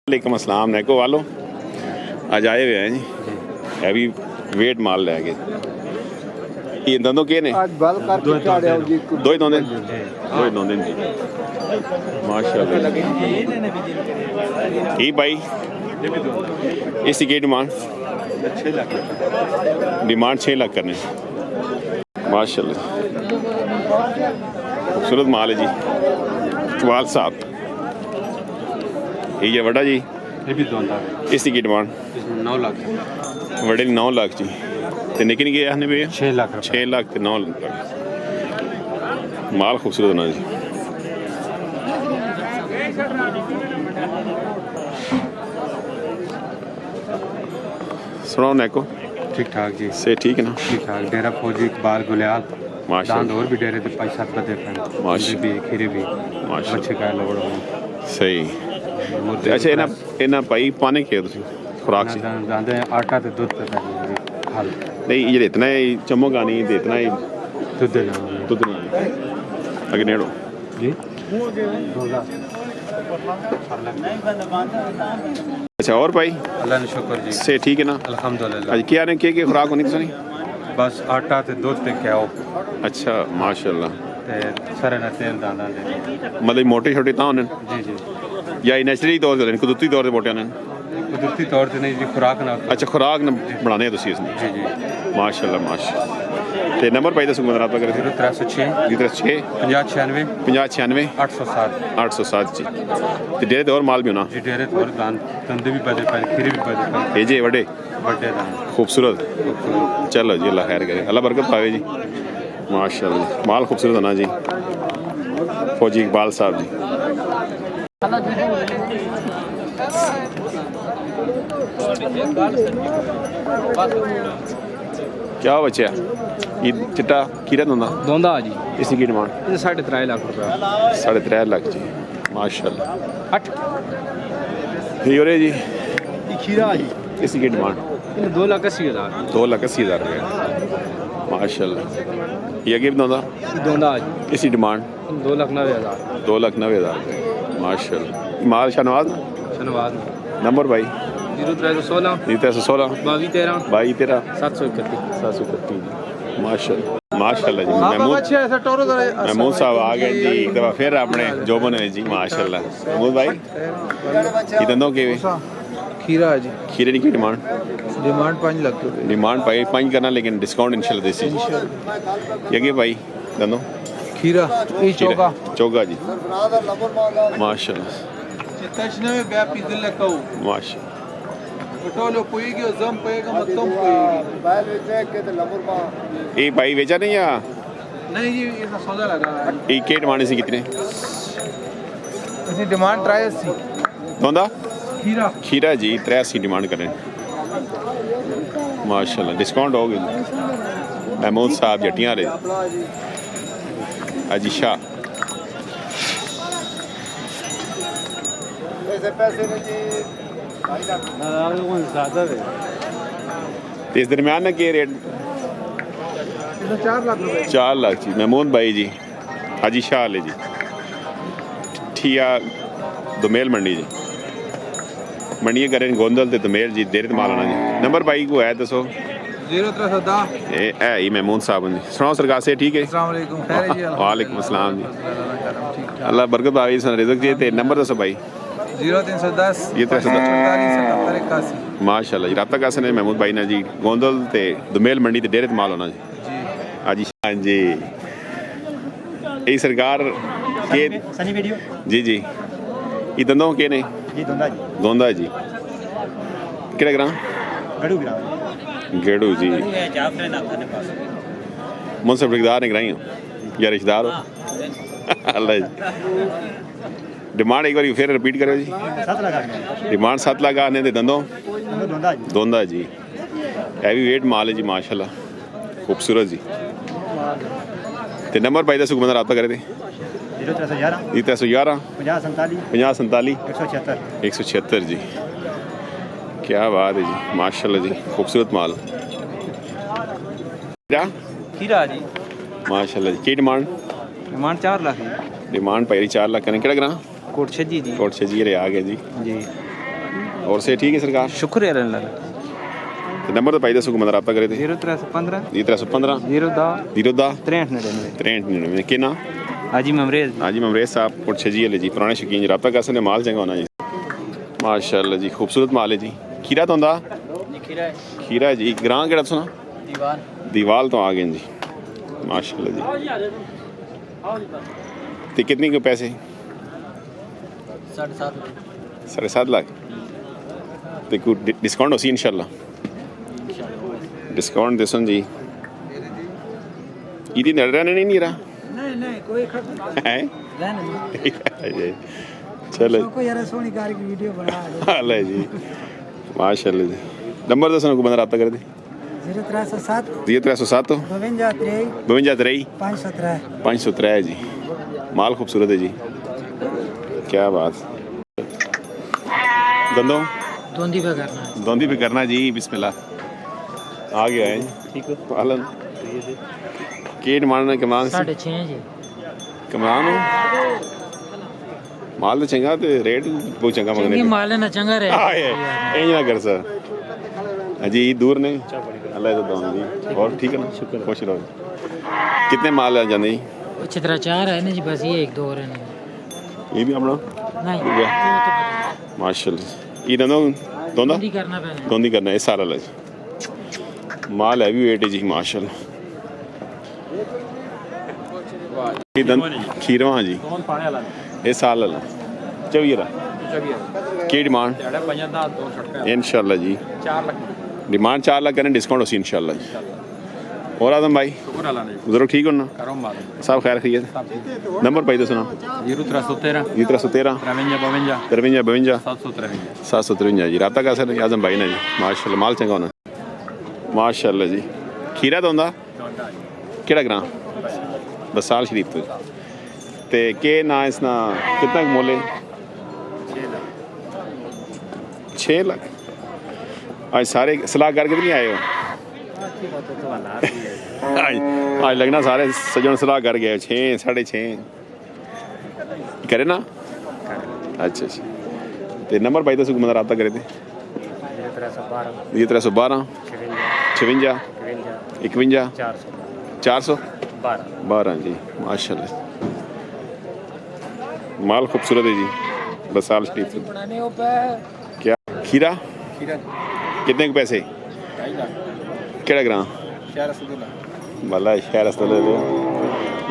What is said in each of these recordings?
वालेकुम अस्सलाम नैको वालों आज आए हुए हैं जी हैवी वेट माल लैके ये दंदों के ने दो ही दो दिन जी माशाल्लाह ये भाई इसकी की डिमांड 6 लाख करने माशाल्लाह खूबसूरत माल है जी इकबाल साहब ये वड़ा जी ये भी दोंदा इसकी की डिमांड 9 लाख वड़े 9 लाख जी ते निकल गया है भैया 6 लाख 6 लाख ते 9 लाख माल खूबसूरत होना जी सुनाओ नैको ठीक ठाक जी से ठीक है ना ठीक ठाक डेरा फौजी इकबाल गुलियाल माशाल्लाह और भी डेरे थे पैसा बदे माशाल्लाह भी खीरे भी माशाल्लाह अच्छे का लवड़ सही अच्छा इन्हें भाई पाने के तुम खुराक से दांदे आटा ते दूध पे हाल नहीं ये इतना ही चमोगा नहीं दे इतना ही दूध नहीं अगर नेड़ो जी अच्छा और भाई अल्लाह ने शुक्र जी से ठीक है ना अल्हम्दुलिल्लाह आज क्या ने के खुराक होनी तुम बस आटा ते दूध ते क्या हो अच्छा माशाल्लाह ते सरे ना तेल दाना दे मतलब मोटे छोटे ता होने जी जी या नेचुरली तौर ते कुदरती तौर ते मोटे होने कुदरती तौर ते नहीं जी खुराक ना अच्छा खुराक न बनाने तुसी इसमें जी जी माशाल्लाह माशाल्लाह ते नंबर भाई दसो मदरात वगैरह 0306 06 50 96 50 96 807 807 जी ते डेरे ते और माल भी होना जी डेरे और दंदे भी बदे पर खीरे भी बदे पर ये जे बड़े बड़े दान खूबसूरत चलो जी अल्लाह खैर करे अल्लाह बरकत पावे जी माशाल्लाह माल खूबसूरत होना जी फौजी इकबाल साहब जी क्या बच्चा ये चिट्टा कीरा दोंदा जी इसकी की डिमांड ये 3.5 लाख रुपया 3.5 लाख जी माशाल्लाह 8 ये और जी खीरा जी इसकी की डिमांड 2,80,000 2,80,000 रुपये माशाल्लाह ये आगे भी दोंदा दोंदा जी इसकी डिमांड 2,90,000 2,90,000 माशाल्लाह माल शहनवाज धन्यवाद नंबर भाई 0316 2316 2213 2213 731 731 माशाल्लाह माशाल्लाह जी महमूद साहब आ गए जी एक दफ़ा फिर अपने जोबन है जी माशाल्लाह महमूद भाई ये दंदों के खीरा जी खीरे की डिमांड 5 लाख रुपये डिमांड पाई करना लेकिन डिस्काउंट इंशाल्लाह देसी ये भाई दंदों खीरा ये चौका चौगा जी माशाल्लाह माशाल्लाह ये भाई बेचा नहीं या नहीं जी ये सौदा लगा ये के डिमांड से कितने इसकी डिमांड 83 दोंदा खीरा खीरा जी 83 डिमांड करें माशाल्लाह डिस्काउंट हो गई महमूद साहब जटियां रहे अजी शाह इस दरमियान ना के रेट 4 लाख रुपये 4 लाख जी महमूद भाई जी हाजी शाह ले जी ठिया दुमेल मंडी जी मंडी करें गोंदल ते दुमेल जी देर माल आना जी नंबर भाई को है दसो 0310 ये महमूद साहब जी सुनाओ सरकार से ठीक है वालेकुम अस्सलाम जी अल्लाह बरकत पावे रिज़्क जी ते नंबर दसो भाई 0310 ये 347 माशाल्लाह जी राता का सने महमूद भाई ना जी गोंदल ते दुमेल मंडी ते डेरे माल होना जी हाजी शाह जी ये सरकार के सनी वीडियो जी जी ये दंदों के ने जी दोंदा जी दोंदा जी केड़ा ग्रां गड़ू गिरा गेड़ू जी मुंसफ ठेकेदार ने कराई या रिश्तेदार हो अल्लाह जी डिमांड एक बार फिर रिपीट करो जी 7 लाख डिमांड 7 लाख आने दे दंदों दोंदा जी दोंदा जी हैवी वेट माल है जी माशाल्लाह खूबसूरत जी ते नंबर भाई दस बंदा रब्ता करे थे 0311 311 50 47 50 47 176 176 जी क्या बात है जी माशाल्लाह जी खूबसूरत माल खीरा जी माशाल्लाह जी की डिमांड डिमांड 4 लाख है डिमांड पाई 4 लाख करें केड़ा ग्रां कोट छजी जी कोट छजी रे आ गए जी जी और से ठीक है सरकार शुक्र है अल्लाह का। ते नंबर तो पाई दसो को रब्ता करे थे 0315 0315 010 010 6399 6399 के ना हाजी ममरेज हाजी ममरेज साहब पुरछे जी ले जी पुराने शौकीन जी रब्ता कर सकते माल चंगा होना जी माशाल्लाह जी खूबसूरत माल है जी खीरा तो होंदा खीरा जी ग्रां केड़ा सुना दीवाल तो आ गए जी माशाल्लाह जी ते कितने के पैसे 7.5 लाख ते कोई डिस्काउंट हो सी इंशाल्लाह डिस्काउंट दसन जी इदी नड़ रहा नहीं रहा नहीं कोई है चलो यार सोनी कार की वीडियो बना हाल है जी माशाल्लाह जी नंबर दसन को बंदा रब्ता कर दे 0307 0307 52 513 जी माल खूबसूरत है जी क्या बात दंदों दोंदी पे करना जी बिस्मिल्लाह आ गया है ठीक है पालन केट मारना कमान 6.5 जी कमान हो माल तो चंगा ते रेट बहुत चंगा मंगने माल ना चंगा रहे ए ना कर सर अजी दूर नहीं अल्लाह तो दो जी और ठीक है ना शुक्र खुश रहो कितने माल आ जाने जी अच्छी तरह 4 है ना जी बस ये 1-2 और है ना ये भी अपना नहीं माशाल्लाह ये दोनों दोंदी करना पैना दोंदी करना है सारा लज माल है भी वेट है जी माशाल्लाह खीरवा जी ये साल वाला चवीरा की डिमांड इंशाल्लाह जी डिमांड 4 लाख करें डिस्काउंट हो सी इंशाल्लाह जी और आदम भाई जरूर ठीक हो ना सब खैर खैरियत नंबर पाई दो सुना 0313 0313 53 52 753 जी रब्ता कर सकते आजम भाई ना जी माशाल्लाह माल चंगा होना माशाल्लाह जी खीरा तो होंदा केड़ा ग्रां बसाल शरीफ तो ते के ना इसना कितना मोले 6 लाख आज सारे सलाह करके नहीं आए हो आज लगना सारे सजन सलाह कर गए 6 6.5 करे ना अच्छा अच्छा ते नंबर भाई दसो को रब्ता करे थे 0312 56 51 412 जी माशाल्लाह माल खूबसूरत है जी बसाल शरीफ क्या खीरा कितने के पैसे केड़ा ग्रां भला शहर अस्पताल दे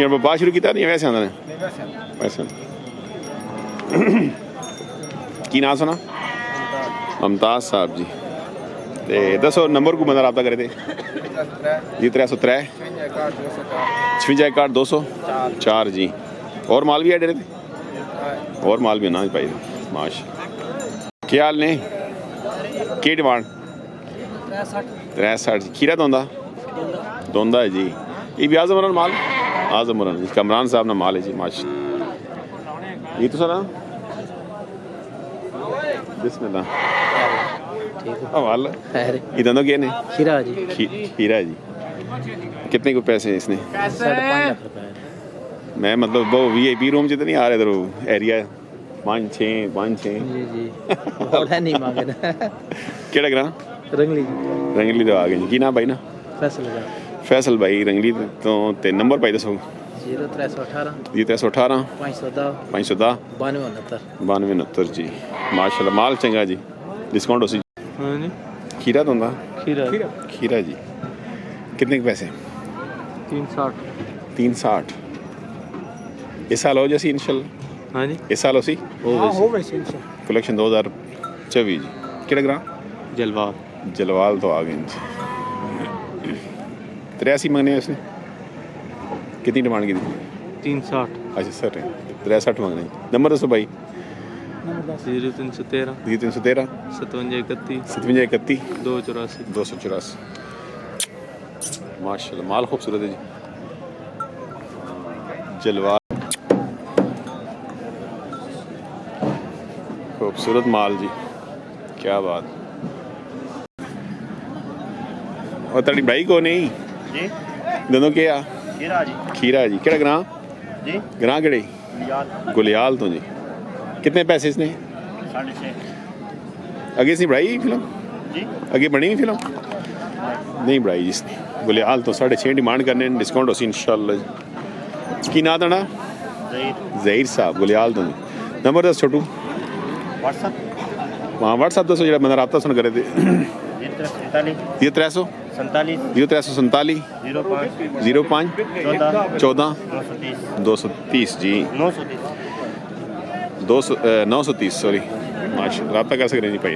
ये व्यापार शुरू किया नहीं वैसे आंदा ने वैसे की नाम सुना मुमताज साहब जी ते दसो नंबर को बंदा रब्ता करे थे 0303 56 204 जी और माल भी है डेरे थे और माल भी ना पाई माशा क्या हाल ने की डिमांड 63 खीरा तो दोंदा है जी ये भी आजम माल आजम जी कमरान साहब ना माल है जी माशा ये तो सुना बिस्मिल्लाह ये दोनों क्या ने खीरा जी खीरा जी कितने को पैसे हैं इसने 5.5 लाख रुपए मैं मतलब वो VIP रूम से तो नहीं आ रहे इधर एरिया 5-6 जी जी थोड़ा नहीं मांगे ना केड़ा ग्रां रंगली तो आ गए की ना भाई ना फैसल भाई रंगली तो ते नंबर भाई दसो 0318 0318 510 510 9269 जी माशाल्लाह माल चंगा जी डिस्काउंट हो सी खीरा तो होंदा खीरा जी कितने के पैसे 360 इस साल हो जैसी इंशाल्लाह हाँ जी इस साल हो सी हो वैसे कलेक्शन 2024 जी केड़ा ग्रां जलवाल तो आ गए जी 83 मंगने उसने कितनी डिमांड की थी 360 अच्छा सर 63 मंगने नंबर दसो भाई 0313 53 57 284 माशाल्लाह माल खूबसूरत है जी जलवाल खूबसूरत माल जी क्या बात और तड़ी भाई को नहीं जी दोनों क्या खीरा जी केड़ा ग्रां जी ग्रां केड़े गुलियाल तो जी कितने पैसे इसने अगे से बढ़ाई फिल्म जी अगे बनी नहीं फिल्म नहीं बढ़ाई जी गुलियाल तो 6.5 डिमांड करने डिस्काउंट हो सी इंशाल्लाह की ना देना जहीर साहब गुलियाल तो नंबर दस छोटू व्हाट्सएप वहाँ व्हाट्सअप दसो जो मैं रबता सुन करे थे 47 347 05 14 230 जी 930 सॉरी माशा रबता कैसे करें जी भाई